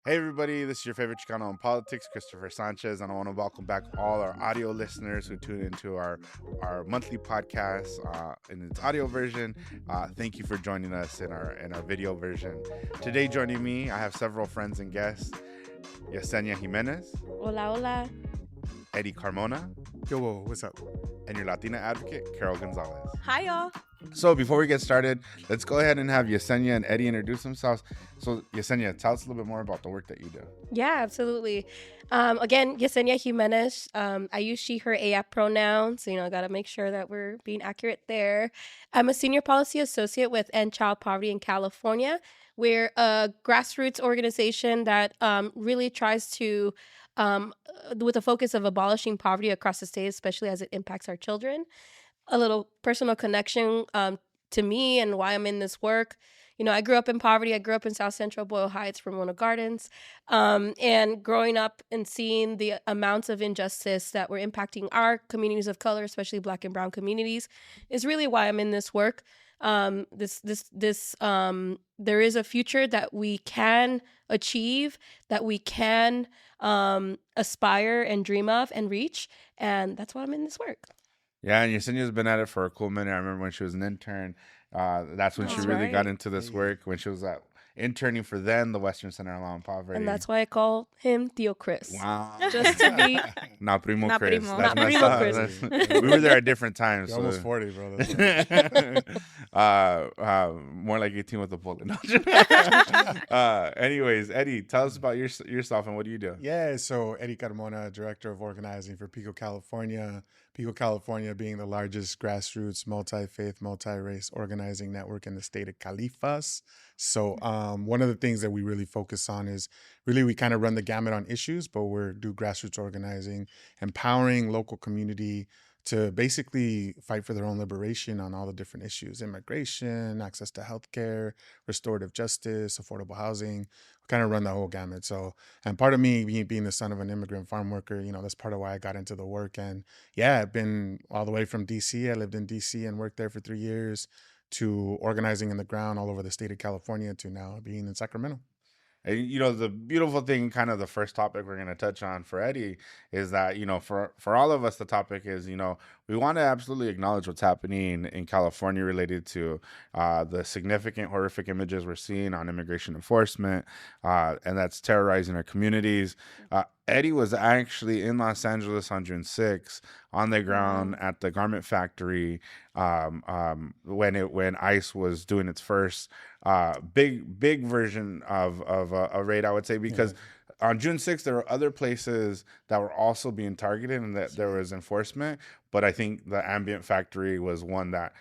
Hey everybody, this is your favorite Chicano in politics, Christopher Sanchez, and I want to welcome back all our audio listeners who tune into our monthly podcast in its audio version. Thank you for joining us in our video version. Today, joining me, I have several friends and guests: Yesenia Jimenez, Hola, hola. Eddie Carmona, Yo, what's up? and your Latina advocate, Carol Gonzalez. Hi, y'all. So before we get started, let's go ahead and have Yesenia and Eddie introduce themselves. So Yesenia, tell us a little bit more about the work that you do. Yeah, absolutely. Again, Yesenia Jimenez. I use she, her, AF pronouns. I got to make sure that we're being accurate there. I'm a senior policy associate with End Child Poverty in California. We're a grassroots organization that really tries to, with a focus of abolishing poverty across the state, especially as it impacts our children. A little personal connection to me and why I'm in this work. I grew up in poverty. I grew up in South Central Boyle Heights, Ramona Gardens. And growing up and seeing the amounts of injustice that were impacting our communities of color, especially Black and Brown communities, is really why I'm in this work. There is a future that we can achieve, that we can aspire and dream of and reach. And that's why I'm in this work. Yeah, and Yesenia's been at it for a cool minute. I remember when she was an intern. That's when she That's really got right. into this work, when she was interning for then the Western Center on Poverty. And that's why I call him Tío Chris. Wow. Just to be Not Primo Not Chris. primo. That's Not messed Primo up. Chris. We were there at different times. You're almost 40, bro. More like 18 with the bullet. Anyways, Eddie, tell us about yourself and what do you do? Yeah, so Eddie Carmona, Director of Organizing for Pico, California. Pico, California being the largest grassroots, multi-faith, multi-race organizing network in the state of Califas. So one of the things that we really focus on is really we kind of run the gamut on issues, but we do grassroots organizing, empowering local community to basically fight for their own liberation on all the different issues: immigration, access to healthcare, restorative justice, affordable housing. We kind of run the whole gamut. So, and part of me being the son of an immigrant farm worker, that's part of why I got into the work. And yeah, I've been all the way from DC. I lived in DC and worked there for 3 years, to organizing in the ground all over the state of California, to now being in Sacramento. And, the beautiful thing, kind of the first topic we're going to touch on for Eddie is that, for all of us, the topic is, we want to absolutely acknowledge what's happening in California related to the significant, horrific images we're seeing on immigration enforcement, and that's terrorizing our communities. Eddie was actually in Los Angeles on June 6th on the ground at the garment factory when ICE was doing its first big version of a raid, I would say, because on June 6th, there were other places that were also being targeted and that there was enforcement. But I think the ambient factory was one that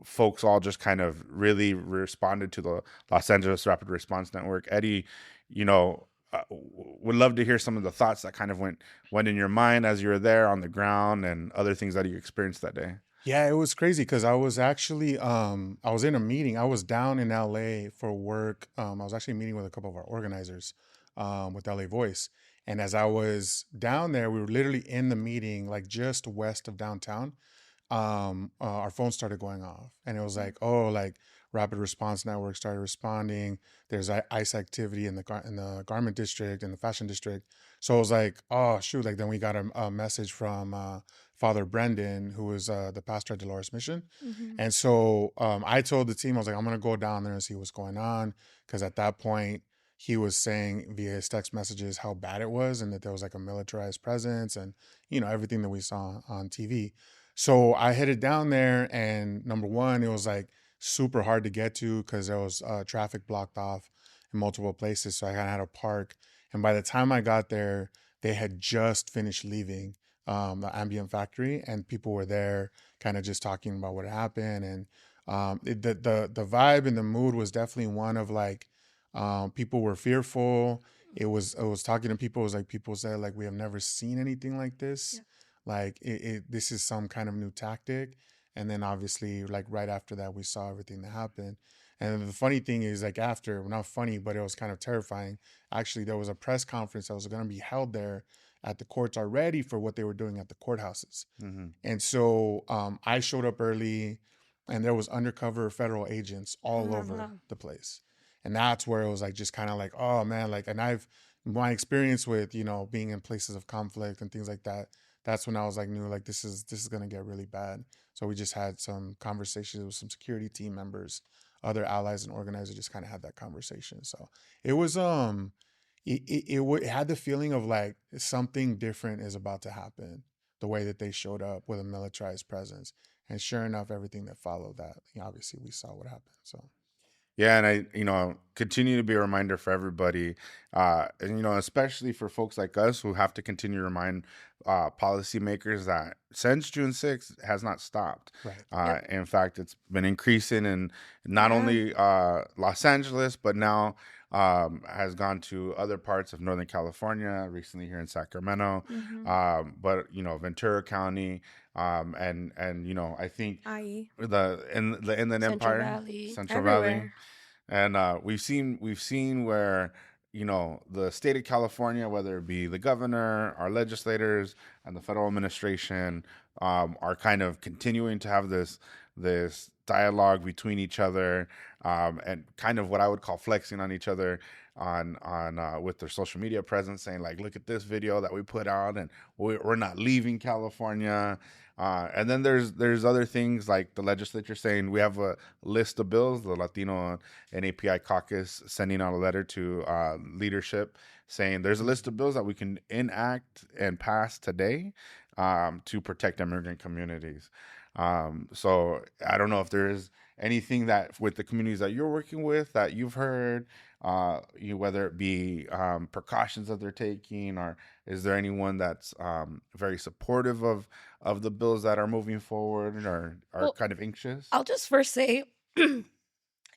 folks all just kind of really responded to the Los Angeles Rapid Response Network. Eddie, would love to hear some of the thoughts that kind of went in your mind as you were there on the ground and other things that you experienced that day. Yeah, it was crazy because I was actually I was in a meeting. I was down in LA for work. I was actually meeting with a couple of our organizers with LA Voice. And as I was down there, we were literally in the meeting, like just west of downtown. Our phone started going off, and it was like, oh, like Rapid Response Network started responding. There's ICE activity in the garment district, in the fashion district. So I was like, oh shoot! Like then we got a message from Father Brendan, who was the pastor at Dolores Mission. And so I told the team, I was like, I'm gonna go down there and see what's going on, because at that point he was saying via his text messages how bad it was and that there was like a militarized presence and everything that we saw on TV. So I headed down there, and number one, it was like super hard to get to because there was traffic blocked off in multiple places. So I kind of had to park. And by the time I got there, they had just finished leaving the ambient factory, and people were there kind of just talking about what happened. And the vibe and the mood was definitely one of like people were fearful. I was talking to people. It was like people said like, we have never seen anything like this. Like this is some kind of new tactic. And then obviously like right after that, we saw everything that happened. And the funny thing is, like, after, well, not funny, but it was kind of terrifying. Actually, there was a press conference that was going to be held there at the courts already for what they were doing at the courthouses. Mm-hmm. And so I showed up early, and there was undercover federal agents all over the place. And that's where it was like just kind of like, oh man, like, and I've my experience with, you know, being in places of conflict and things like that. That's when I was like, knew like this is gonna get really bad. So we just had some conversations with some security team members, other allies and organizers, just kind of had that conversation. So it was it had the feeling of like something different is about to happen. The way that they showed up with a militarized presence, and sure enough, everything that followed that, you know, obviously we saw what happened. So Yeah, and I, continue to be a reminder for everybody, and especially for folks like us who have to continue to remind policymakers that since June 6th has not stopped. right, Yep. In fact, it's been increasing in not Yeah. only Los Angeles, but now has gone to other parts of Northern California. Recently, here in Sacramento, Mm-hmm. but Ventura County, and I think IE. the Inland Central Empire, Valley. Central Valley. Everywhere. And we've seen where the state of California, whether it be the governor, our legislators, and the federal administration, are kind of continuing to have this dialogue between each other, and kind of what I would call flexing on each other on with their social media presence, saying like, look at this video that we put out, and we're not leaving California. And then there's other things like the legislature saying we have a list of bills. The Latino and API caucus sending out a letter to leadership saying there's a list of bills that we can enact and pass today, to protect immigrant communities. So I don't know if there is anything that with the communities that you're working with that you've heard, whether it be precautions that they're taking, or is there anyone that's very supportive of the bills that are moving forward, or are Well, kind of anxious? I'll just first say,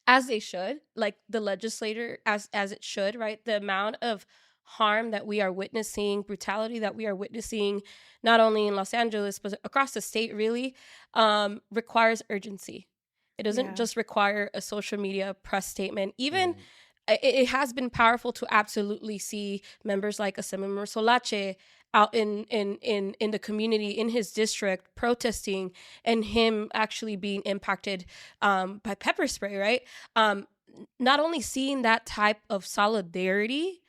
as they should, like the legislator, as it should, right? The amount of harm that we are witnessing, brutality that we are witnessing, not only in Los Angeles but across the state, really, requires urgency. It doesn't Yeah. just require a social media press statement. Even right, it has been powerful to absolutely see members like Assemblyman Solache out in the community in his district protesting, and him actually being impacted by pepper spray, right? Not only seeing that type of solidarity,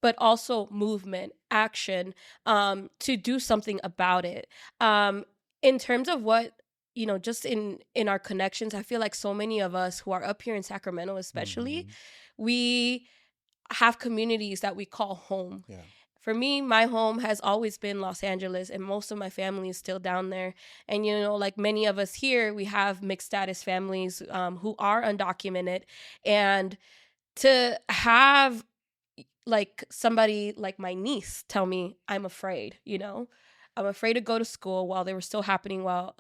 but also movement, action, to do something about it. In terms of what, just in our connections, I feel like so many of us who are up here in Sacramento, especially, mm-hmm. we have communities that we call home. Yeah, For me, my home has always been Los Angeles, and most of my family is still down there. And, like many of us here, we have mixed status families, who are undocumented. And to have like somebody like my niece tell me I'm afraid, I'm afraid to go to school while they were still happening, while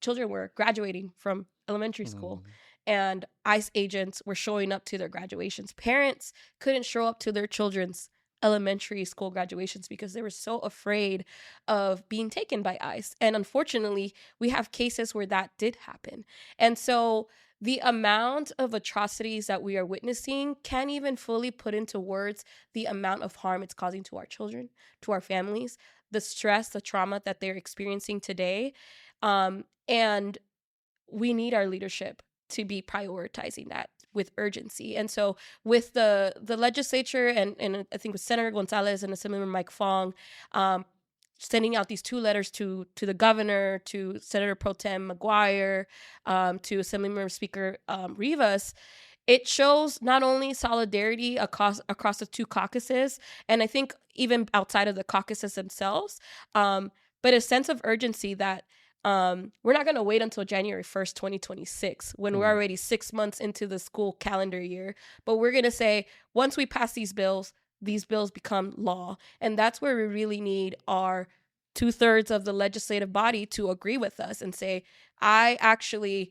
children were graduating from elementary school, mm-hmm. and ICE agents were showing up to their graduations. Parents couldn't show up to their children's elementary school graduations because they were so afraid of being taken by ICE. And unfortunately, we have cases where that did happen. And so the amount of atrocities that we are witnessing can't even fully put into words the amount of harm it's causing to our children, to our families, the stress, the trauma that they're experiencing today. And we need our leadership to be prioritizing that with urgency. And so with the legislature, and I think with Senator Gonzalez and Assemblyman Mike Fong, sending out these two letters to the governor, to Senator Pro Tem McGuire, to Assemblyman Speaker Rivas, it shows not only solidarity across the two caucuses, and I think even outside of the caucuses themselves, but a sense of urgency that we're not going to wait until January 1st, 2026, when we're already 6 months into the school calendar year. But we're going to say, once we pass these bills become law. And that's where we really need our 2/3 of the legislative body to agree with us and say, I actually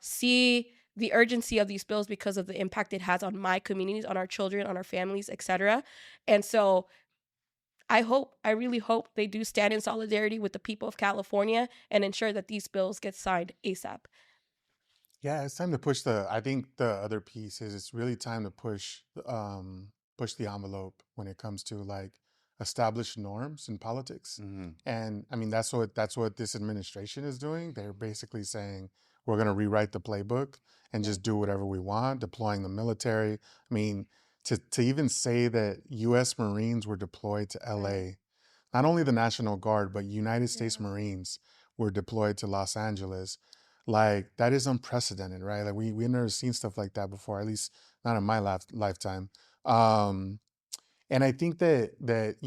see the urgency of these bills because of the impact it has on my communities, on our children, on our families, etc. And so I really hope they do stand in solidarity with the people of California and ensure that these bills get signed ASAP. Yeah, it's time to push I think the other piece is it's really time to push the envelope when it comes to like established norms in politics. Mm-hmm. And I mean that's what this administration is doing. They're basically saying we're going to rewrite the playbook and just do whatever we want, deploying the military. I mean, to even say that U.S. Marines were deployed to L.A., not only the National Guard, but United States Marines were deployed to Los Angeles. Like, that is unprecedented, right? Like, we never seen stuff like that before, at least not in my lifetime. And I think that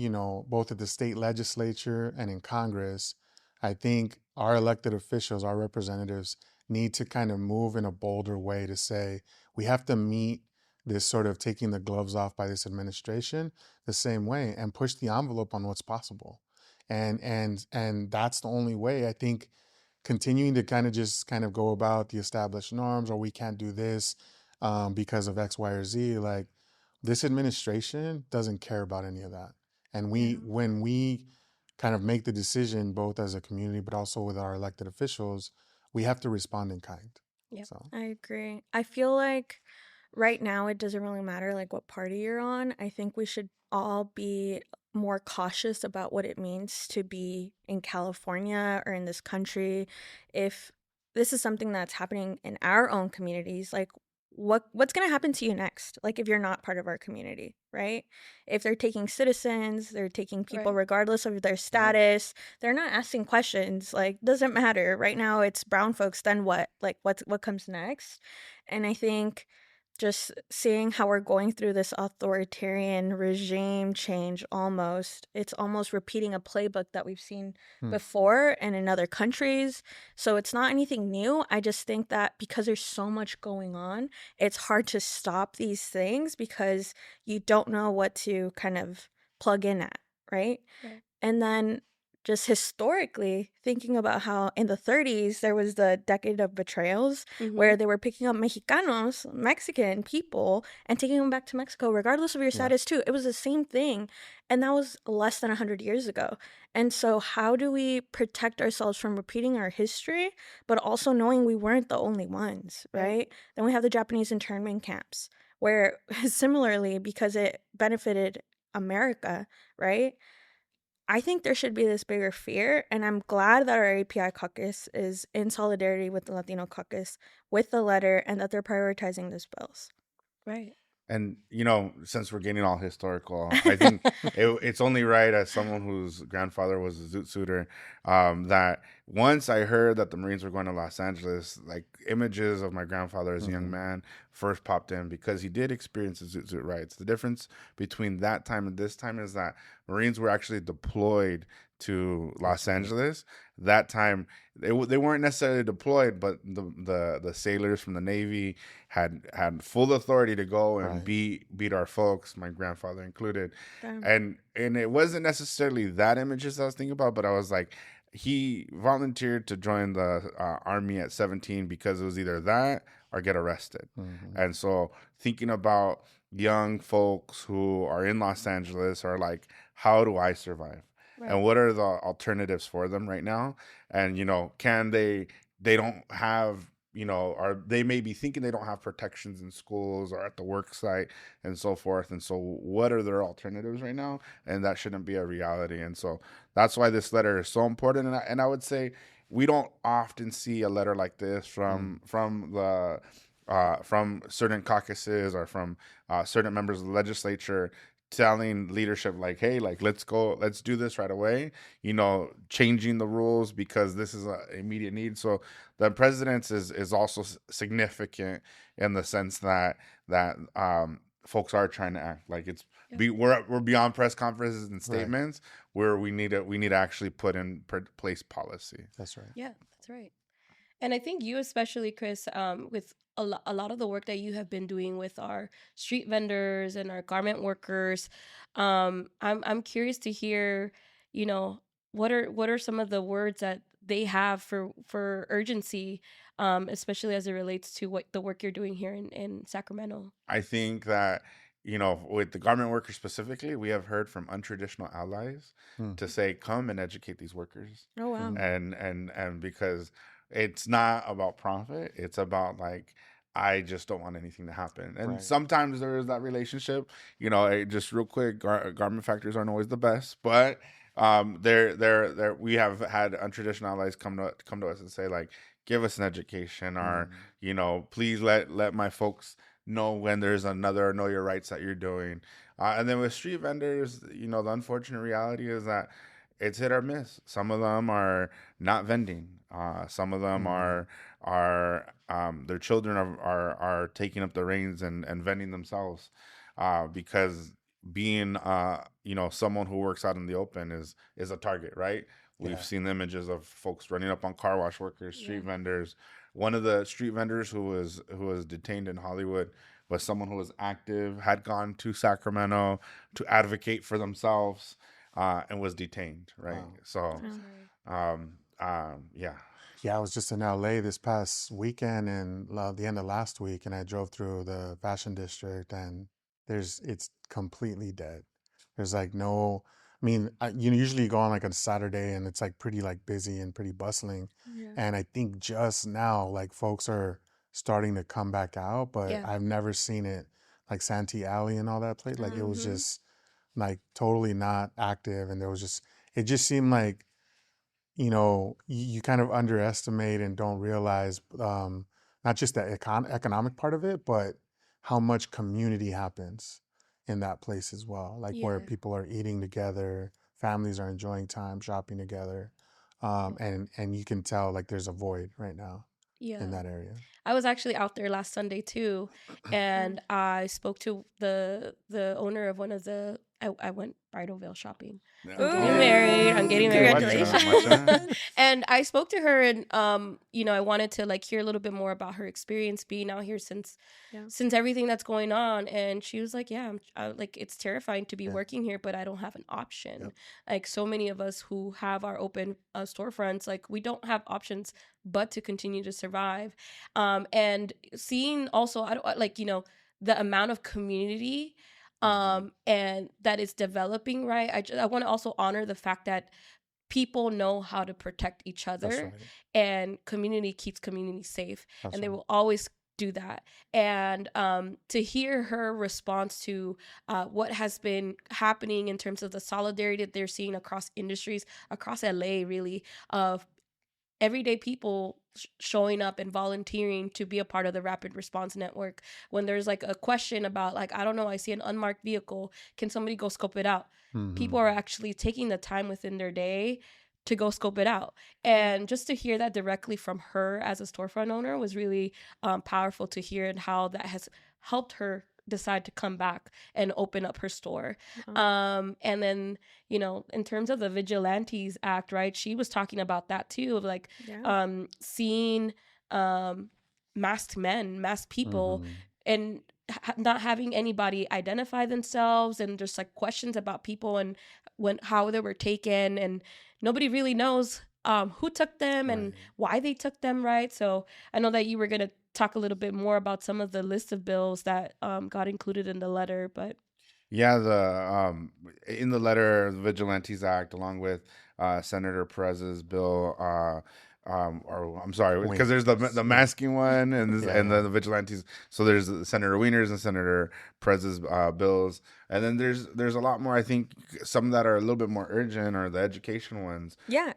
both at the state legislature and in Congress, I think our elected officials, our representatives, need to kind of move in a bolder way to say we have to meet this sort of taking the gloves off by this administration the same way and push the envelope on what's possible. And that's the only way. I think continuing to kind of go about the established norms, or we can't do this because of X, Y, or Z. Like, this administration doesn't care about any of that. And when we kind of make the decision, both as a community, but also with our elected officials, we have to respond in kind. Yep. So I agree. I feel like right now it doesn't really matter like what party you're on. I think we should all be more cautious about what it means to be in California or in this country. If this is something that's happening in our own communities, like what's going to happen to you next? Like if you're not part of our community, right? If they're taking citizens, they're taking people regardless of their status. They're not asking questions. Like, doesn't matter. Right now it's brown folks, then what? Like what comes next? And I think just seeing how we're going through this authoritarian regime change it's almost repeating a playbook that we've seen before and in other countries. So it's not anything new. I just think that because there's so much going on, it's hard to stop these things because you don't know what to kind of plug in at, right? And then just historically thinking about how in the 30s there was the decade of betrayals where they were picking up Mexicanos, Mexican people, and taking them back to Mexico regardless of your status too. It was the same thing, and that was less than 100 years ago. And so how do we protect ourselves from repeating our history but also knowing we weren't the only ones, right? Then we have the Japanese internment camps where similarly, because it benefited America, right? I think there should be this bigger fear, and I'm glad that our API caucus is in solidarity with the Latino caucus with the letter and that they're prioritizing these bills. Right. And, since we're getting all historical, I think it's only right, as someone whose grandfather was a zoot suiter, that once I heard that the Marines were going to Los Angeles, like images of my grandfather as a young man first popped in because he did experience the zoot suit riots. The difference between that time and this time is that Marines were actually deployed to Los Angeles. That time, they weren't necessarily deployed, but the sailors from the Navy had full authority to go and beat our folks, my grandfather included. And it wasn't necessarily that images I was thinking about, but I was like, he volunteered to join the army at 17 because it was either that or get arrested. And so thinking about young folks who are in Los Angeles are like, how do I survive? And what are the alternatives for them right now? And, can they don't have, or they may be thinking they don't have protections in schools or at the work site and so forth. And so what are their alternatives right now? And that shouldn't be a reality. And so that's why this letter is so important. And I would say we don't often see a letter like this from certain caucuses or from certain members of the legislature telling leadership like, hey, like, let's do this right away, changing the rules because this is an immediate need. So the president's is also significant in the sense that folks are trying to act like we're beyond press conferences and statements where we need to actually put in place policy. that's right. Yeah, that's right. And I think you especially, Chris, with a lot of the work that you have been doing with our street vendors and our garment workers, I'm curious to hear, what are some of the words that they have for urgency, especially as it relates to what the work you're doing here in Sacramento. I think that, with the garment workers specifically, we have heard from untraditional allies to say, come and educate these workers. Oh, wow. And because it's not about profit, it's about like, I just don't want anything to happen. And sometimes there is that relationship, just real quick, garment factories aren't always the best, but we have had untraditional allies come to us and say like, give us an education, or Mm. you know, please let my folks know when there's another know your rights that you're doing. And then with street vendors, you know, the unfortunate reality is that it's hit or miss. Some of them are not vending. Some of them Mm. are their children are taking up the reins and vending themselves, because being you know, someone who works out in the open is a target, right? We've Yeah. seen the images of folks running up on car wash workers, Yeah. street vendors. One of the street vendors who was detained in Hollywood was someone who was active, had gone to Sacramento to advocate for themselves, and was detained. Right. Wow. So, I'm sorry. yeah. Yeah, I was just in LA this past weekend and the end of last week, and I drove through the fashion district, and it's completely dead. There's like no, I mean, you usually go on like on Saturday, and it's like pretty like busy and pretty bustling. Yeah. And I think just now, like folks are starting to come back out, but Yeah. I've never seen it like Santee Alley and all that place. Like it was Mhm. just like totally not active, and there was just, it just seemed like, you kind of underestimate and don't realize, not just the economic part of it, but how much community happens in that place as well. Like where Yeah. people are eating together, families are enjoying time, shopping together, and you can tell like there's a void right now in Yeah. that area. I was actually out there last Sunday too, and I spoke to the owner of one of the. I went bridal veil shopping. I'm getting married. I'm getting Hey, married. Congratulations. And I spoke to her, and you know, I wanted to like hear a little bit more about her experience being out here Yeah. since everything that's going on. And she was like, "Yeah, like it's terrifying to be Yeah. working here, but I don't have an option. Yep. Like so many of us who have our open storefronts, like we don't have options but to continue to survive." And seeing also, I don't like, you know, the amount of community and that is developing, right? I want to also honor the fact that people know how to protect each That's other, right. and community keeps community safe, That's and they right. will always do that. And to hear her response to what has been happening in terms of the solidarity that they're seeing across industries, across LA, really, of everyday people showing up and volunteering to be a part of the rapid response network. When there's like a question about, like, I don't know, I see an unmarked vehicle, can somebody go scope it out? People are actually taking the time within their day to go scope it out. And just to hear that directly from her as a storefront owner was really powerful to hear, and how that has helped her decide to come back and open up her store. And then, you know, in terms of the Vigilantes Act, right, she was talking about that too, of like Yeah. seeing masked men, masked people, Mm-hmm. and not having anybody identify themselves, and just like questions about people and how they were taken, and nobody really knows who took them and Right. why they took them, right? So I know that you were going to talk a little bit more about some of the list of bills that got included in the letter, but Yeah, the in the letter, the Vigilantes Act, along with Senator Perez's bill, or I'm sorry, because there's the Wings. Yeah. masking one and this, Yeah. and Yeah. the Vigilantes. So there's Senator Wiener's and Senator Perez's bills, and then there's a lot more. I think some that are a little bit more urgent are the education ones. Yeah.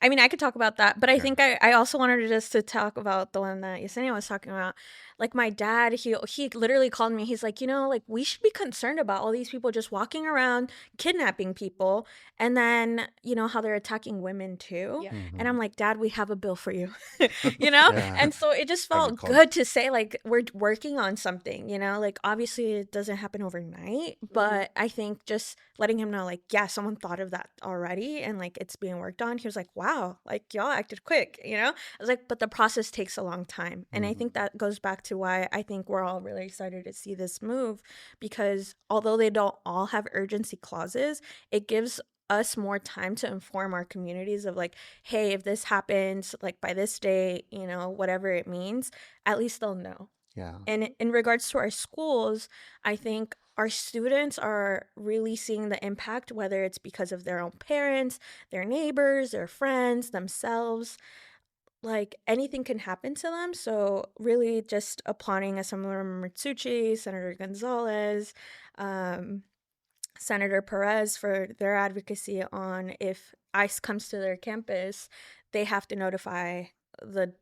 I mean, I could talk about that, but I Yeah. think I also wanted just to talk about the one that Yesenia was talking about. Like my dad, he literally called me. He's like, like we should be concerned about all these people just walking around kidnapping people, and then how they're attacking women too. yeah. Mm-hmm. And I'm like, Dad, we have a bill for you, you know. Yeah. And so it just Have it felt called. good to say like we're working on something, like obviously it doesn't happen overnight, but I think just letting him know like, yeah, someone thought of that already and like it's being worked on. He was like, wow, like y'all acted quick, I was like, but the process takes a long time. And I think that goes back to why I think we're all really excited to see this move, because although they don't all have urgency clauses, it gives us more time to inform our communities of like, hey, if this happens like by this day, whatever it means, at least they'll know. Yeah. And in regards to our schools, I think our students are really seeing the impact, whether it's because of their own parents, their neighbors, their friends, themselves. Like anything can happen to them. So really just applauding Assemblywoman Mitsuchi, Senator Gonzalez, Senator Perez for their advocacy on if ICE comes to their campus, they have to notify the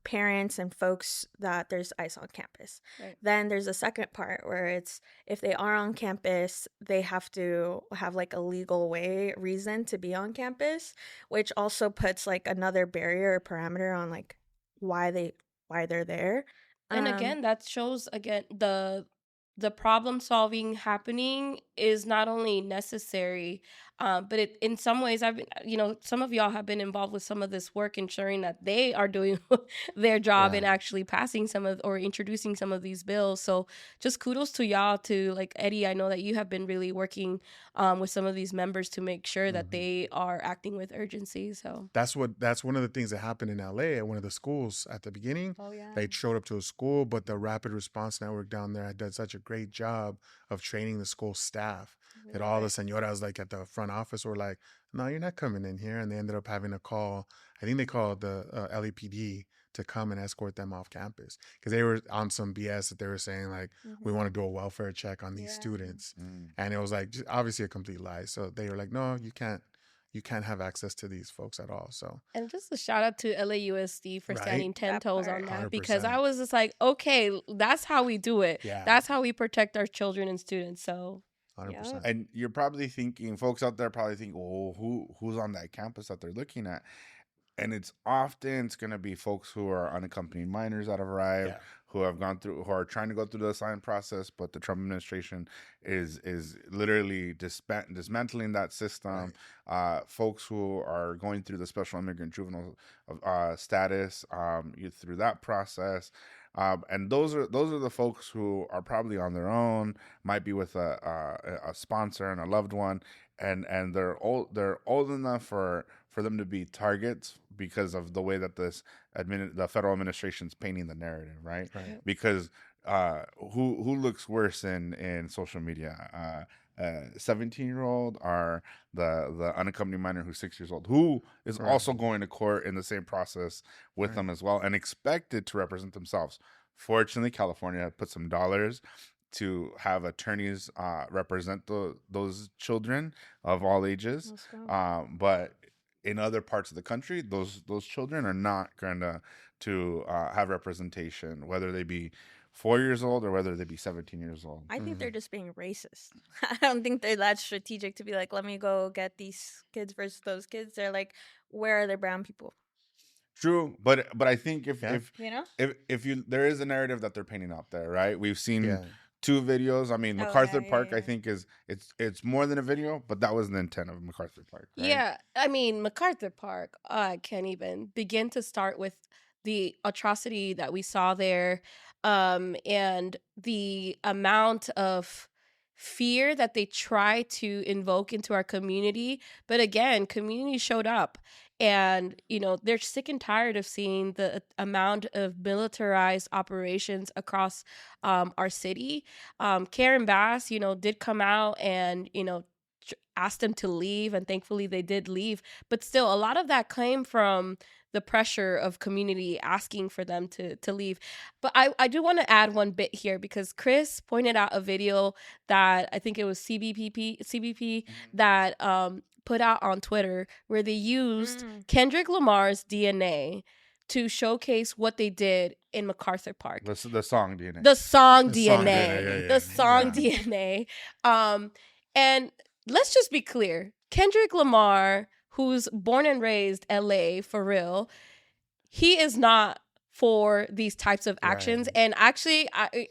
parents and folks that there's ICE on campus. Right. Then there's a second part where it's if they are on campus, they have to have like a legal reason to be on campus, which also puts like another barrier or parameter on like why they're there. And again, that shows again the problem solving happening is not only necessary, but it in some ways I've been, some of y'all have been involved with some of this work, ensuring that they are doing their job and actually passing some of or introducing some of these bills. So just kudos to y'all. To like Eddie, I know that you have been really working with some of these members to make sure that they are acting with urgency. So that's one of the things that happened in LA at one of the schools at the beginning. Oh yeah. They showed up to a school, but the Rapid Response Network down there had done such a great job of training the school staff that all the senoras like at the front office were like, no, you're not coming in here. And they ended up having to call, I think they called the LAPD to come and escort them off campus because they were on some BS that they were saying like, we want to do a welfare check on these students. And it was like just obviously a complete lie. So they were like, no, you can't have access to these folks at all. So, and just a shout out to LAUSD for standing 10 toes on that, 100%. because I was just like, okay, that's how we do it. Yeah. That's how we protect our children and students. So 100%. And you're probably thinking, folks out there probably think, well, who's on that campus that they're looking at? And it's going to be folks who are unaccompanied minors that have arrived, who are trying to go through the asylum process, but the Trump administration is literally dismantling that system. Folks who are going through the special immigrant juvenile status through that process. And those are the folks who are probably on their own, might be with a sponsor and a loved one, and they're old enough for them to be targets because of the way that the federal administration is painting the narrative, right? Because who looks worse in social media? 17-year-old or the unaccompanied minor who's 6 years old, who is also going to court in the same process with them as well and expected to represent themselves. Fortunately, California had put some dollars to have attorneys represent those children of all ages. But in other parts of the country, those children are not going to have representation, whether they be 4 years old or whether they be 17 years old. I think they're just being racist. I don't think they're that strategic to be like, let me go get these kids versus those kids. They're like, where are the brown people? True, but I think if there is a narrative that they're painting out there, right? We've seen 2 videos. I mean, MacArthur Park, I think it's more than a video, but that was the intent of MacArthur Park. Right? Yeah, I mean, MacArthur Park, I can't even begin to start with the atrocity that we saw there, and the amount of fear that they try to invoke into our community. But again, community showed up, and they're sick and tired of seeing the amount of militarized operations across our city. Karen Bass did come out and asked them to leave, and thankfully they did leave, but still a lot of that came from the pressure of community asking for them to leave. But I do want to add one bit here, because Chris pointed out a video that I think it was CBP that put out on Twitter, where they used Kendrick Lamar's DNA to showcase what they did in MacArthur Park. The song DNA. The song DNA. The song DNA. And let's just be clear. Kendrick Lamar, who's born and raised LA for real, he is not for these types of actions. Right. And actually,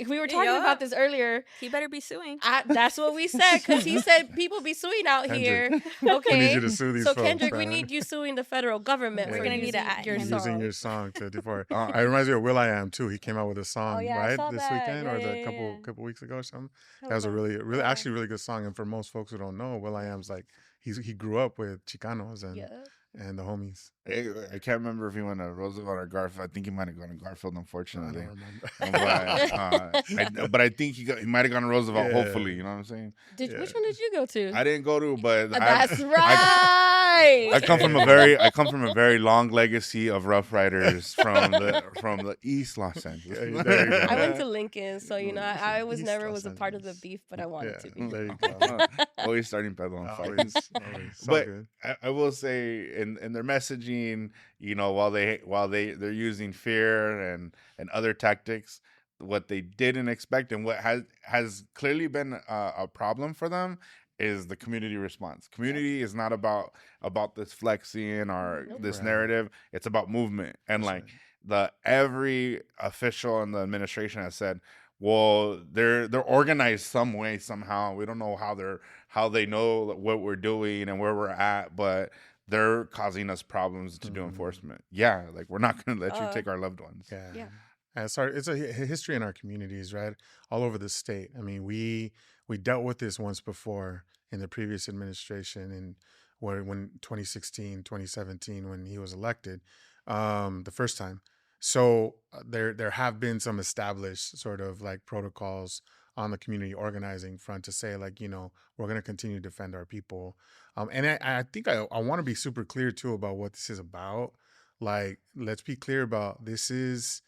we were talking about this earlier. He better be suing. That's what we said, because he said people be suing out here. Okay, we need you to sue these folks, Kendrick, we need you suing the federal government. We're for gonna need your song. Using your song to deport. It reminds me of will.i.am too. He came out with a song right this weekend or a couple weeks ago or something. That was a really good song. And for most folks who don't know, will.i.am's like he grew up with Chicanos and the homies. I can't remember if he went to Roosevelt or Garfield. I think he might have gone to Garfield, unfortunately. I don't remember. But I think he might have gone to Roosevelt, hopefully. You know what I'm saying? Which one did you go to? I didn't go to, but that's right. I come from a very long legacy of Rough Riders from the East Los Angeles. I went to Lincoln, so I was never a part of the beef, but I wanted to be. There you go. Always starting pedo on fire. Always. So But good. I will say in their messaging, while they're using fear and other tactics, what they didn't expect and what has clearly been a problem for them is the community response. Community is not about this flexing or Nope. this Right. narrative. It's about movement. And That's like right. the every official in the administration has said, well, they're organized some way somehow. We don't know how they know what we're doing and where we're at, but they're causing us problems to do enforcement. Yeah, like we're not going to let you take our loved ones. Yeah. Yeah. Sorry, it's a history in our communities, right? All over the state. I mean, we dealt with this once before in the previous administration, and when 2016, 2017, when he was elected, the first time. So there have been some established sort of like protocols on the community organizing front to say like, we're going to continue to defend our people. And I think I want to be super clear too about what this is about. Like, let's be clear about this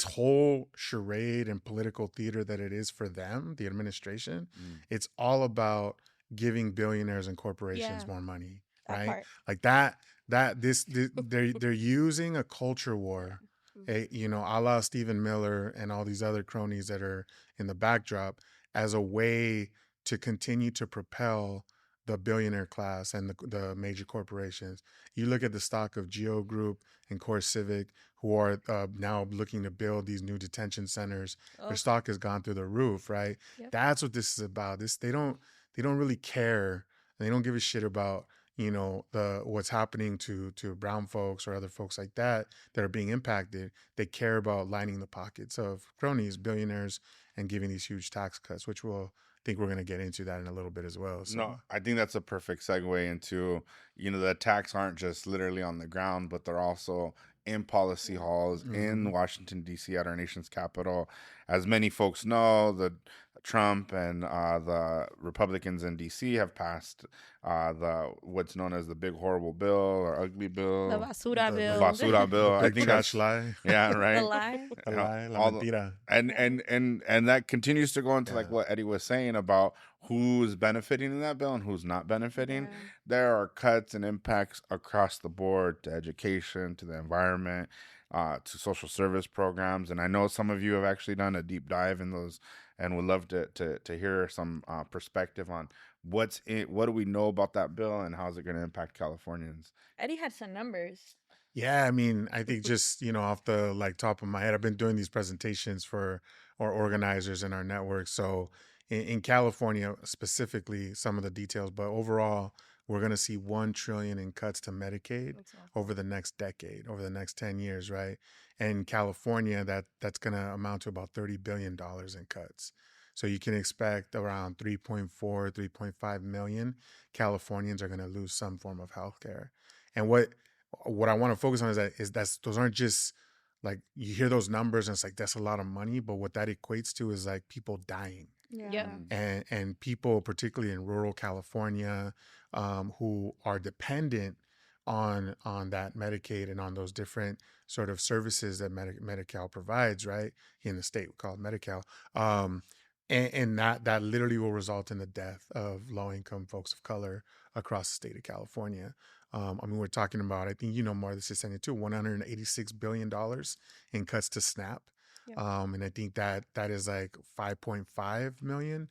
whole charade and political theater that it is for them, the administration. It's all about giving billionaires and corporations Yeah. more money, That right? part. Like this they're using a culture war, a la Stephen Miller and all these other cronies that are in the backdrop, as a way to continue to propel the billionaire class and the major corporations. You look at the stock of Geo Group and Core Civic, who are now looking to build these new detention centers. Oh. Their stock has gone through the roof, right? Yep. That's what this is about. They don't really care. They don't give a shit about what's happening to brown folks or other folks like that are being impacted. They care about lining the pockets of cronies, billionaires, and giving these huge tax cuts, which think we're going to get into that in a little bit as well. So. No, I think that's a perfect segue into, the attacks aren't just literally on the ground, but they're also in policy halls in Washington, D.C., at our nation's capital. As many folks know, the Trump and the Republicans in D.C. have passed what's known as the Big Horrible Bill or Ugly Bill. The Basura The Bill. Basura Bill. I Big think trash that's lie. yeah, right. The lie. The lie, la All the- mentira. and that continues to go into like Yeah. what Eddie was saying about who's benefiting in that bill and who's not benefiting. Yeah. There are cuts and impacts across the board to education, to the environment, to social service programs. And I know some of you have actually done a deep dive in those, and would love to hear some perspective on what do we know about that bill and how is it going to impact Californians. Eddie had some numbers. Yeah, I mean, I think just, off the like top of my head, I've been doing these presentations for our organizers in our network. So in California specifically, some of the details, but overall, we're going to see 1 trillion in cuts to Medicaid over the next decade, over the next 10 years, right? And in California, that's going to amount to about $30 billion in cuts. So you can expect around 3.4, 3.5 million Californians are going to lose some form of health care. And what I want to focus on is that those aren't just like, you hear those numbers and it's like, that's a lot of money, but what that equates to is like people dying. Yeah. And people, particularly in rural California, who are dependent on that Medicaid and on those different sort of services that Medi-Cal provides, right? In the state, we call it Medi-Cal. And that literally will result in the death of low-income folks of color across the state of California. I mean, we're talking about, I think more of this is saying it too, $186 billion in cuts to SNAP. Yep. And I think that is like 5.5 million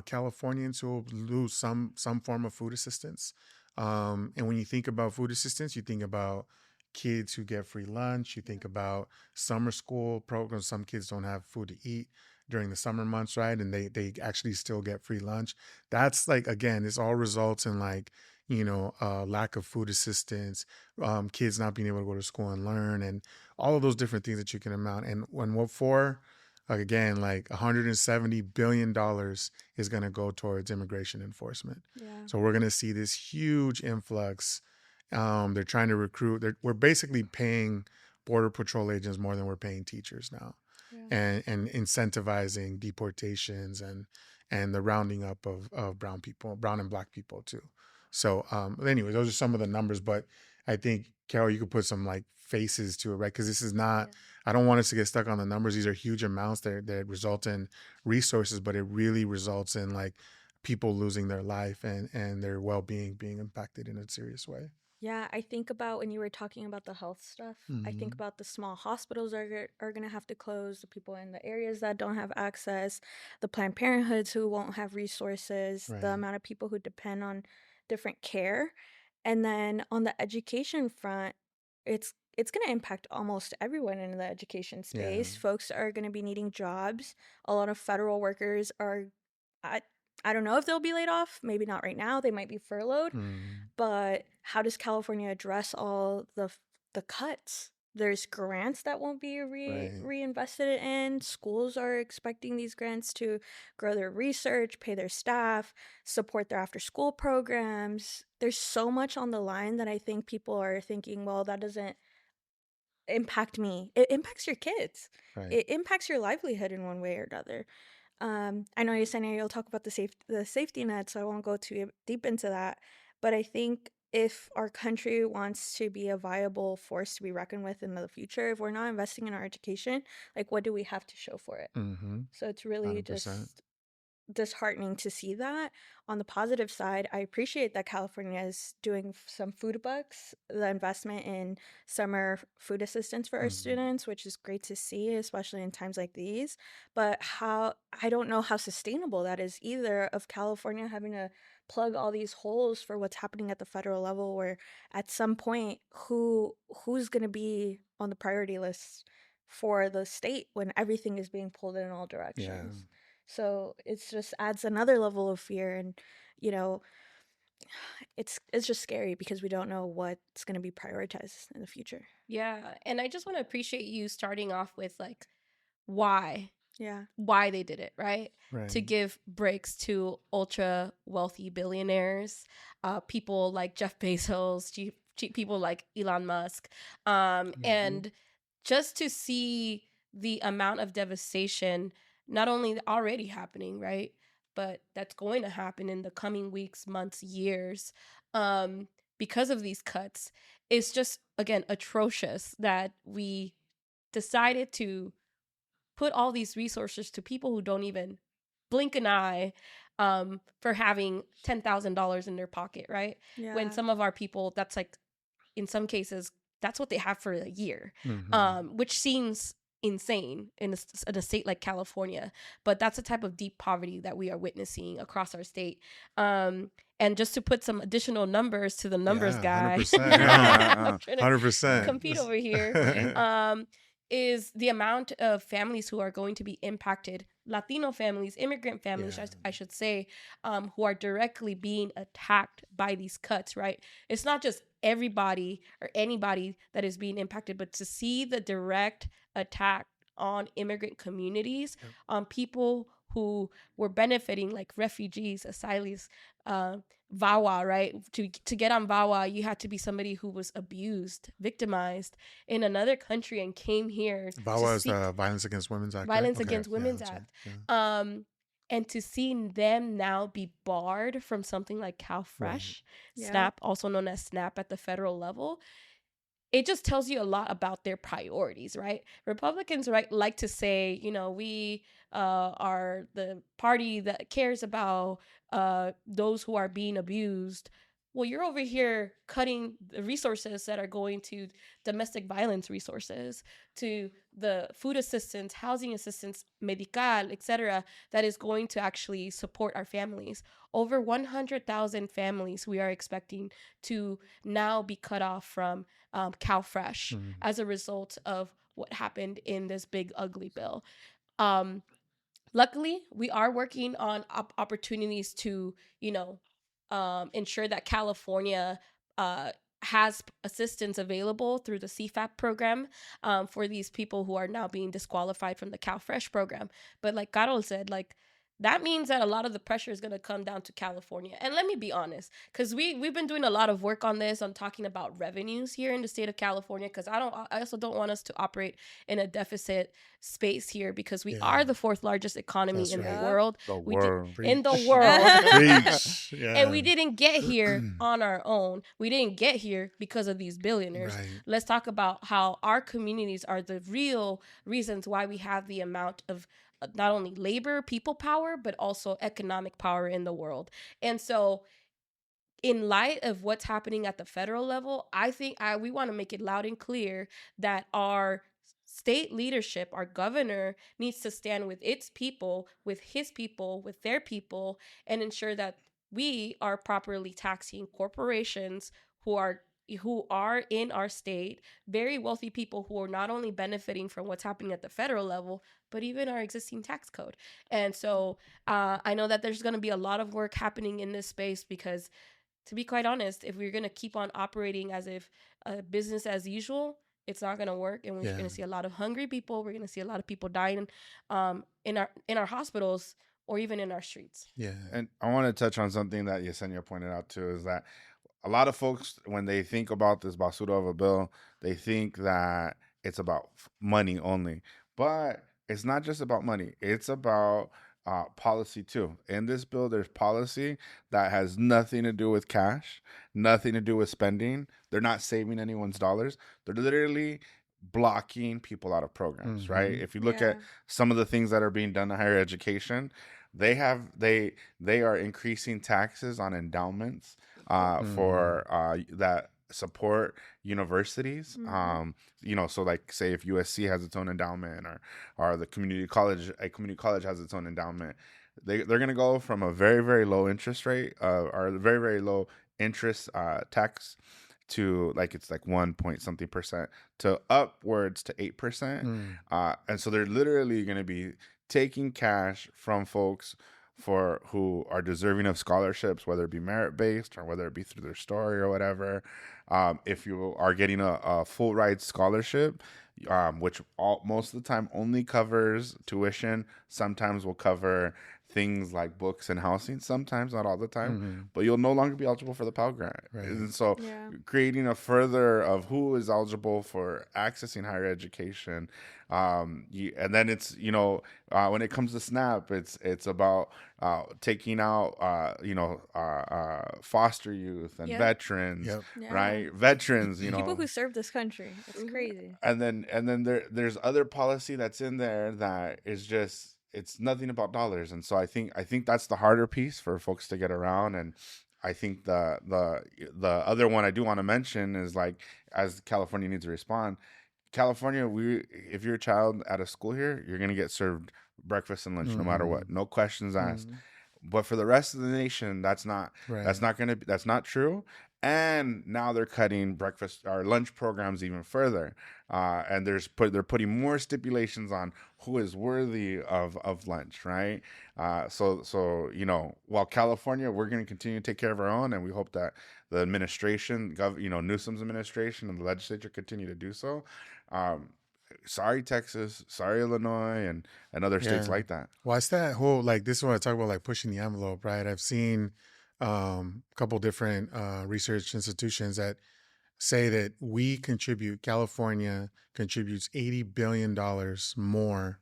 Californians who will lose some form of food assistance. And when you think about food assistance, you think about kids who get free lunch. You think about summer school programs. Some kids don't have food to eat during the summer months, right? And they actually still get free lunch. That's like, again, this all results in like, lack of food assistance, kids not being able to go to school and learn, and all of those different things that you can amount. And what for? Again, like $170 billion is going to go towards immigration enforcement. Yeah. So we're going to see this huge influx. They're trying to recruit. We're basically paying Border Patrol agents more than we're paying teachers now. Yeah. And incentivizing deportations and the rounding up of brown and black people too. So anyway, those are some of the numbers, but I think, Carol, you could put some like faces to it, right? Because this is not, I don't want us to get stuck on the numbers. These are huge amounts that result in resources, but it really results in like people losing their life and their well-being being impacted in a serious way. Yeah, I think about when you were talking about the health stuff, I think about the small hospitals are going to have to close, the people in the areas that don't have access, the Planned Parenthoods who won't have resources, the Right. amount of people who depend on different care. And then on the education front, it's going to impact almost everyone in the education space. Yeah. Folks are going to be needing jobs. A lot of federal workers are I I don't know if they'll be laid off, maybe not right now, they might be furloughed. But how does California address all the cuts? There's grants that won't be Right. reinvested in. Schools are expecting these grants to grow their research, pay their staff, support their after school programs. There's so much on the line that I think people are thinking, well, that doesn't impact me. It impacts your kids. Right. It impacts your livelihood in one way or another. I know Yesenia, you'll talk about the safety net, so I won't go too deep into that. But I think if our country wants to be a viable force to be reckoned with in the future, if we're not investing in our education, like what do we have to show for it? So it's really 100%. just disheartening to see that. On the positive side, I appreciate that California is doing some food bucks, the investment in summer food assistance for our students, which is great to see, especially in times like these. But how I don't know how sustainable that is either, of California having to plug all these holes for what's happening at the federal level, where at some point who's going to be on the priority list for the state when everything is being pulled in all directions. Yeah. So it's just adds another level of fear, and you know, it's just scary because we don't know what's going to be prioritized in the future. Yeah, and I just want to appreciate you starting off with like why Yeah. why they did it, right? Right. To give breaks to ultra wealthy billionaires, people like Jeff Bezos, people like Elon Musk, and just to see the amount of devastation not only already happening, right, but that's going to happen in the coming weeks, months, years, because of these cuts. It's just, again, atrocious that we decided to put all these resources to people who don't even blink an eye, for having $10,000 in their pocket, right? Yeah. When some of our people, that's like, in some cases, that's what they have for a year, which seems insane in a state like California. But that's the type of deep poverty that we are witnessing across our state. And just to put some additional numbers to the numbers guy, 100%. I'm trying to 100%. compete over here, is the amount of families who are going to be impacted, Latino families, immigrant families, I should say, who are directly being attacked by these cuts, right? It's not just everybody or anybody that is being impacted, but to see the direct attack on immigrant communities, on people who were benefiting, like refugees, asylees, VAWA, right? To get on VAWA, you had to be somebody who was abused, victimized in another country and came here. VAWA is the Violence Against Women's Act. Violence Against Women's Act. Yeah. And to see them now be barred from something like CalFresh, SNAP, also known as SNAP at the federal level, it just tells you a lot about their priorities, right? Republicans, right, like to say, you know, we are the party that cares about those who are being abused. Well, you're over here cutting the resources that are going to domestic violence resources, to the food assistance, housing assistance, medical, etc., that is going to actually support our families. Over 100,000 families we are expecting to now be cut off from CalFresh as a result of what happened in this big ugly bill. Luckily, we are working on opportunities to, you know, ensure that California has assistance available through the CFAP program for these people who are now being disqualified from the CalFresh program. But like Carol said, like, that means that a lot of the pressure is going to come down to California. And let me be honest, because we've been doing a lot of work on this, on talking about revenues here in the state of California, because I also don't want us to operate in a deficit space here, because we are the fourth largest economy in the world. In the world. And we didn't get here on our own. We didn't get here because of these billionaires. Right. Let's talk about how our communities are the real reasons why we have the amount of not only labor, people power, but also economic power in the world. And so, in light of what's happening at the federal level, I think we want to make it loud and clear that our state leadership, our governor, needs to stand with its people, with his people, with their people, and ensure that we are properly taxing corporations who are in our state, very wealthy people who are not only benefiting from what's happening at the federal level, but even our existing tax code. And so I know that there's going to be a lot of work happening in this space because, to be quite honest, if we're going to keep on operating as if business as usual, it's not going to work, and we're Yeah. going to see a lot of hungry people. We're going to see a lot of people dying in our hospitals or even in our streets. Yeah. And I want to touch on something that Yesenia pointed out too, is that a lot of folks, when they think about this basura of a bill, they think that it's about money only. But it's not just about money. It's about policy too. In this bill, there's policy that has nothing to do with cash, nothing to do with spending. They're not saving anyone's dollars. They're literally blocking people out of programs, right? If you look at some of the things that are being done to higher education, they are increasing taxes on endowments for that support universities. So like say if USC has its own endowment, or the community college has its own endowment, they're going to go from a very, very low interest rate or very, very low interest tax to it's like 1 point something percent to upwards to 8%. And so they're literally going to be taking cash from folks who are deserving of scholarships, whether it be merit based or whether it be through their story or whatever. If you are getting a full ride scholarship, which most of the time only covers tuition, sometimes will cover things like books and housing, sometimes, not all the time, but you'll no longer be eligible for the Pell Grant. Right. And so creating a further of who is eligible for accessing higher education. And then it's, when it comes to SNAP, it's about taking out, foster youth and veterans, right? Veterans, people who serve this country. It's crazy. And then there's other policy that's in there that is just, it's nothing about dollars. And so I think that's the harder piece for folks to get around. And I think the other one I do want to mention is, like, as California needs to respond, California, if you're a child at a school here, you're gonna get served breakfast and lunch no matter what, no questions asked. But for the rest of the nation, that's not true. And now they're cutting breakfast or lunch programs even further, and they're putting more stipulations on who is worthy of lunch, right? So while California, we're going to continue to take care of our own, and we hope that the administration, Newsom's administration and the legislature continue to do so. Sorry, Texas. Sorry, Illinois, and other states like that. Well, it's that whole, this is what I talk about, pushing the envelope, right? I've seen a couple different research institutions that say that California contributes $80 billion more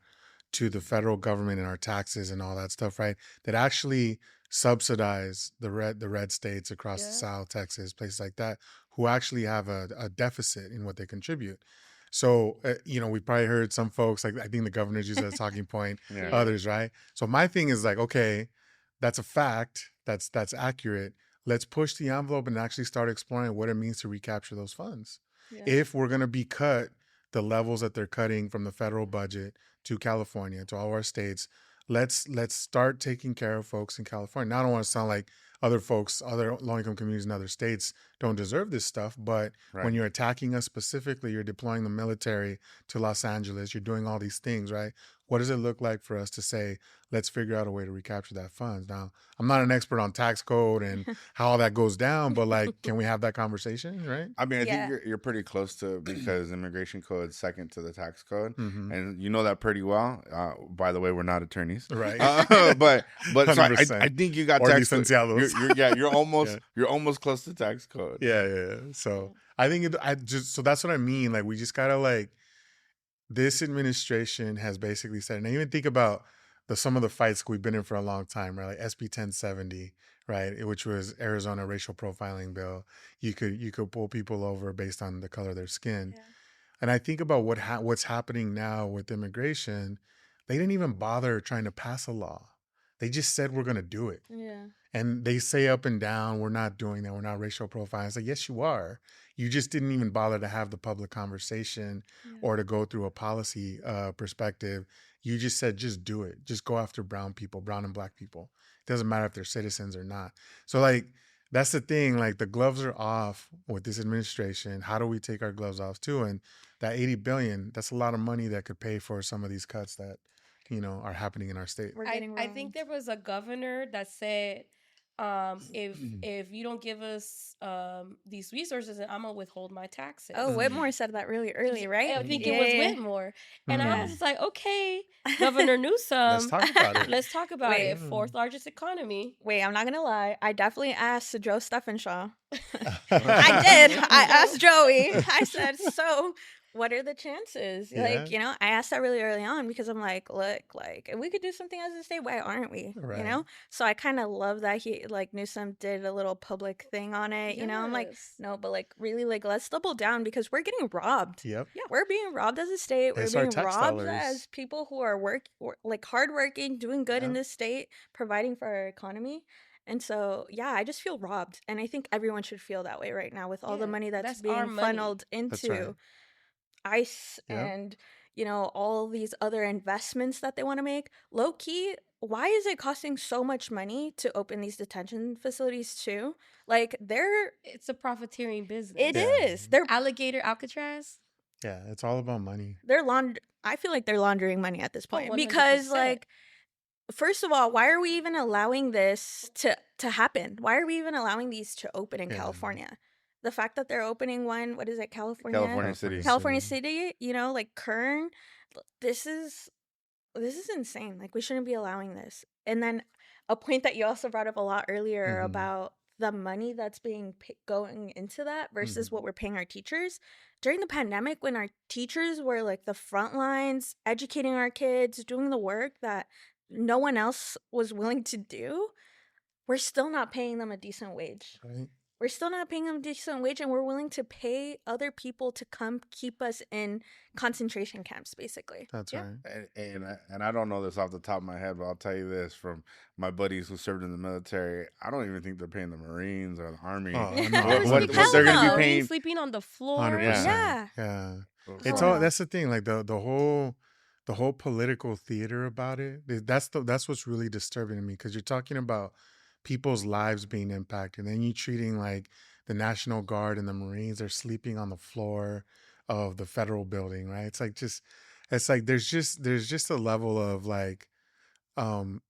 to the federal government in our taxes and all that stuff, right? That actually subsidize the red states across the South, Texas, places like that, who actually have a deficit in what they contribute. So, we probably heard some folks, I think the governor's used as a talking point, others, right? So my thing is okay, that's a fact, that's accurate. Let's push the envelope and actually start exploring what it means to recapture those funds. If we're going to be cut the levels that they're cutting from the federal budget to California, to all our states, let's start taking care of folks in California. Now, I don't want to sound like other low-income communities in other states don't deserve this stuff, but when you're attacking us specifically, you're deploying the military to Los Angeles, you're doing all these things, right? What does it look like for us to say, let's figure out a way to recapture that funds? Now, I'm not an expert on tax code and how all that goes down, but can we have that conversation, right? I mean, I think you're pretty close to it, because immigration code is second to the tax code, and you know that pretty well. By the way, we're not attorneys, right? But so I think you got or tax code. You're almost close to tax code. Yeah. So I think so that's what I mean. We just gotta this administration has basically said, and I even think about some of the fights we've been in for a long time, right? Like SB 1070, right, which was Arizona racial profiling bill. You could pull people over based on the color of their skin, and I think about what's happening now with immigration. They didn't even bother trying to pass a law. They just said, we're going to do it. Yeah. And they say up and down, we're not doing that. We're not racial profiling. It's like, yes, you are. You just didn't even bother to have the public conversation or to go through a policy perspective. You just said, just do it. Just go after brown people, brown and black people. It doesn't matter if they're citizens or not. So like, that's the thing. Like the gloves are off with this administration. How do we take our gloves off too? And that 80 billion, that's a lot of money that could pay for some of these cuts that, are happening in our state. I think there was a governor that said, if you don't give us these resources, then I'm gonna withhold my taxes. Oh, Whitmore said that really early, right? I think it was Whitmore, and I was just like, okay, Governor Newsom, let's talk about it. Let's talk about it. Fourth largest economy. Wait, I'm not gonna lie. I definitely asked Joe Steffenshaw. I did. I asked Joey. I said, so what are the chances? Like, I asked that really early on because I'm like, look, like, if we could do something as a state, why aren't we? Right. So I kind of love that he, like, Newsom did a little public thing on it. I'm like, no, but like, really, like, let's double down because we're getting robbed. Yep. Yeah, we're being robbed as a state. We're It's being our tax robbed dollars. as people who are like hardworking, doing good in this state, providing for our economy. And so, yeah, I just feel robbed. And I think everyone should feel that way right now with all the money that's being funneled into ICE and, all these other investments that they want to make. Low key, why is it costing so much money to open these detention facilities too? Like, it's a profiteering business. It is. They're alligator Alcatraz. Yeah, it's all about money. I feel like they're laundering money at this point 100%. because, like, first of all, why are we even allowing this to happen? Why are we even allowing these to open in California? The fact that they're opening one, what is it, California City, like Kern, this is insane. Like, we shouldn't be allowing this. And then a point that you also brought up a lot earlier about the money that's being going into that versus what we're paying our teachers. During the pandemic, when our teachers were like the front lines, educating our kids, doing the work that no one else was willing to do, we're still not paying them a decent wage. Right. We're still not paying them a decent wage, and we're willing to pay other people to come keep us in concentration camps, basically. That's right. And I don't know this off the top of my head, but I'll tell you this from my buddies who served in the military. I don't even think they're paying the Marines or the Army. Oh, what they're going to be paying. Sleeping on the floor. 100%. Yeah. It's all. That's the thing. Like the whole political theater about it. That's what's really disturbing to me, because you're talking about people's lives being impacted, and then you treating like the National Guard and the Marines are sleeping on the floor of the federal building, right? It's like there's just a level of like,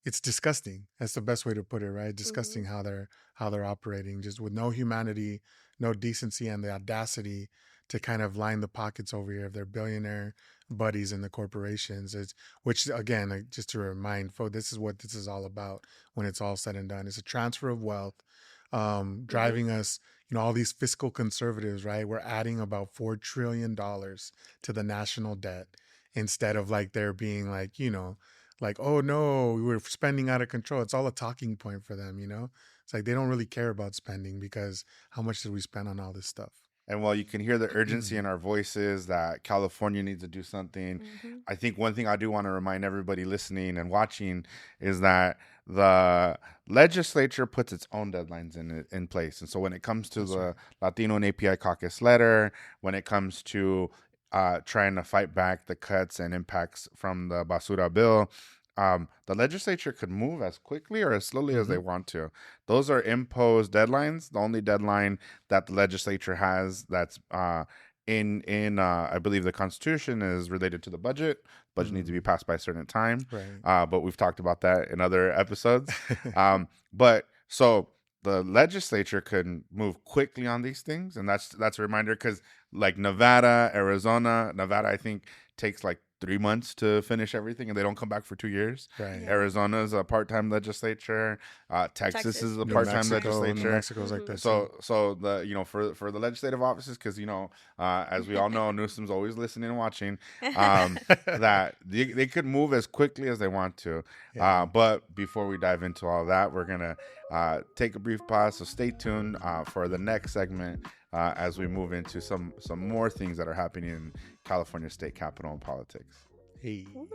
it's disgusting. That's the best way to put it, right? Disgusting how they're operating, just with no humanity, no decency, and the audacity to kind of line the pockets over here of their billionaire buddies in the corporations. Which again, like, just to remind folks, this is what this is all about when it's all said and done. It's a transfer of wealth, driving us, all these fiscal conservatives, right? We're adding about $4 trillion to the national debt, instead of like there being like, like, oh no, we were spending out of control. It's all a talking point for them, It's like they don't really care about spending, because how much did we spend on all this stuff? And while you can hear the urgency in our voices that California needs to do something, I think one thing I do want to remind everybody listening and watching is that the legislature puts its own deadlines in place. And so when it comes to the Latino and API caucus letter, when it comes to trying to fight back the cuts and impacts from the Basura Bill, the legislature could move as quickly or as slowly as they want to. Those are imposed deadlines. The only deadline that the legislature has that's in I believe the Constitution is related to the budget. Budget needs to be passed by a certain time. Right. But we've talked about that in other episodes. But so the legislature could move quickly on these things, and that's a reminder, because like Nevada, I think takes like 3 months to finish everything, and they don't come back for 2 years. Right. Yeah. Arizona's a part-time legislature. Texas is a part-time legislature. New Mexico's like that. So the for the legislative offices, because as we all know, Newsom's always listening and watching. That they could move as quickly as they want to. Yeah. But before we dive into all that, we're gonna take a brief pause. So stay tuned for the next segment. As we move into some more things that are happening in California state capitol and politics. Hey. Woo.